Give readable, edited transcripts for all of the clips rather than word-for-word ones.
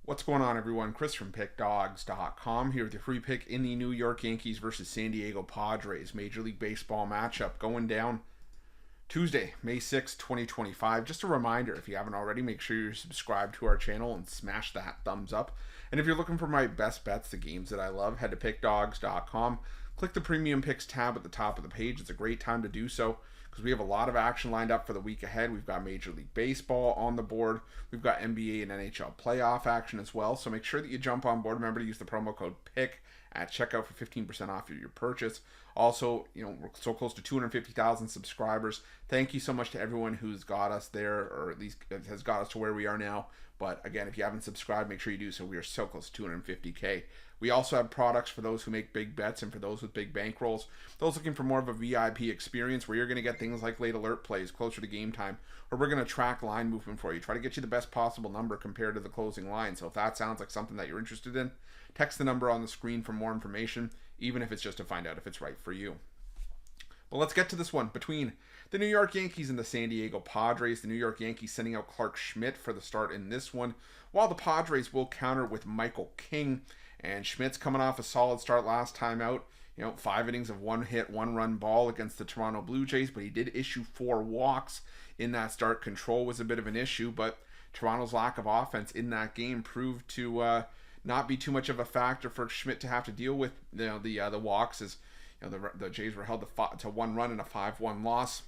What's going on, everyone? Chris from Pickdawgz.com here with your free pick in the New York Yankees versus San Diego Padres Major League Baseball matchup going down Tuesday, May 6, 2025. Just a reminder, if you haven't already, make sure you're subscribed to our channel and smash that thumbs up. And if you're looking for my best bets, the games that I love, head to Pickdawgz.com. Click the Premium Picks tab at the top of the page. It's a great time to do so because we have a lot of action lined up for the week ahead. We've got Major League Baseball on the board. We've got NBA and NHL playoff action as well. So make sure that you jump on board. Remember to use the promo code PICK at checkout for 15% off your purchase. Also, we're so close to 250,000 subscribers. Thank you so much to everyone who's got us there, or at least has got us to where we are now. But again, if you haven't subscribed, make sure you do so. We are so close to 250K. We also have products for those who make big bets and for those with big bankrolls. Those looking for more of a VIP experience where you're going to get things like late alert plays closer to game time, or we're going to track line movement for you. Try to get you the best possible number compared to the closing line. So if that sounds like something that you're interested in, text the number on the screen for more information, even if it's just to find out if it's right for you. But let's get to this one between the New York Yankees and the San Diego Padres. The New York Yankees sending out Clarke Schmidt for the start in this one, while the Padres will counter with Michael King. And Schmidt's coming off a solid start last time out. 5 innings of 1 hit, 1 run ball against the Toronto Blue Jays, but he did issue 4 walks in that start. Control was a bit of an issue, but Toronto's lack of offense in that game proved to not be too much of a factor for Schmidt to have to deal with. The walks, as the Jays were held to 1 run in a 5-1 loss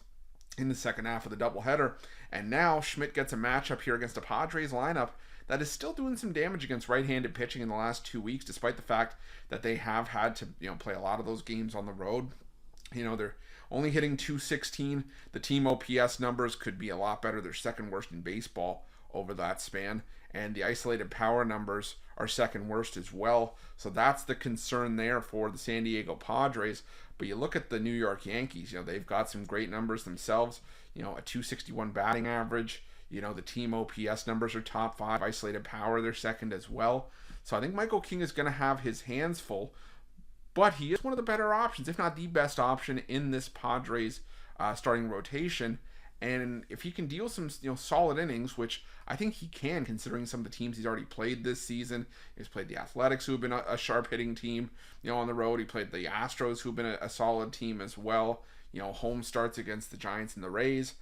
in the second half of the doubleheader. And now Schmidt gets a matchup here against a Padres lineup that is still doing some damage against right-handed pitching in the last 2 weeks, despite the fact that they have had to play a lot of those games on the road. They're only hitting .216. The team OPS numbers could be a lot better. They're second worst in baseball over that span. And the isolated power numbers are second worst as well. So that's the concern there for the San Diego Padres. But you look at the New York Yankees, they've got some great numbers themselves. A .261 batting average. The team OPS numbers are top 5. Isolated power, they're second as well. So I think Michael King is going to have his hands full. But he is one of the better options, if not the best option in this Padres starting rotation. And if he can deal some solid innings, which I think he can, considering some of the teams he's already played this season. He's played the Athletics, who have been a sharp hitting team, on the road. He played the Astros, who've been a solid team as well. Home starts against the Giants and the Rays.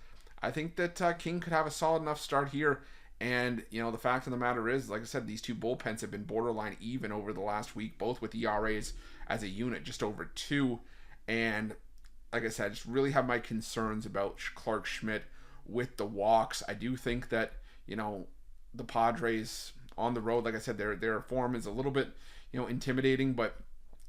I think that King could have a solid enough start here. And, the fact of the matter is, like I said, these two bullpens have been borderline even over the last week, both with ERAs as a unit just over 2. And like I said, I just really have my concerns about Clarke Schmidt with the walks. I do think that, the Padres on the road, like I said, their form is a little bit, intimidating. But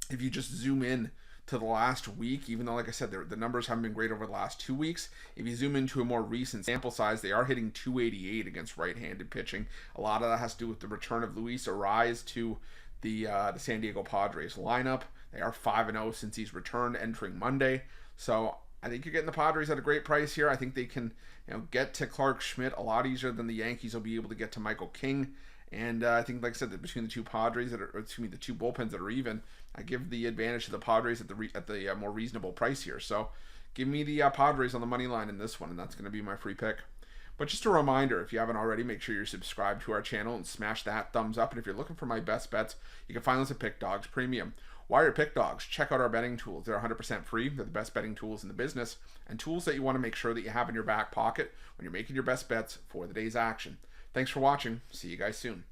if you just zoom in to the last week, even though, like I said, the numbers haven't been great over the last 2 weeks, if you zoom into a more recent sample size, they are hitting .288 against right-handed pitching. A lot of that has to do with the return of Luis Ariz to the San Diego Padres lineup. They are 5-0 since he's returned entering Monday. So I think you're getting the Padres at a great price here. I think they can get to Clarke Schmidt a lot easier than the Yankees will be able to get to Michael King. And I think, like I said, that between the two Padres the two bullpens that are even, I give the advantage to the Padres at the more reasonable price here. So give me the Padres on the money line in this one, and that's going to be my free pick. But just a reminder, if you haven't already, make sure you're subscribed to our channel and smash that thumbs up. And if you're looking for my best bets, you can find us at Pick Dawgz Premium. While you're Pick Dawgz, check out our betting tools. They're 100% free. They're the best betting tools in the business, and tools that you want to make sure that you have in your back pocket when you're making your best bets for the day's action. Thanks for watching. See you guys soon.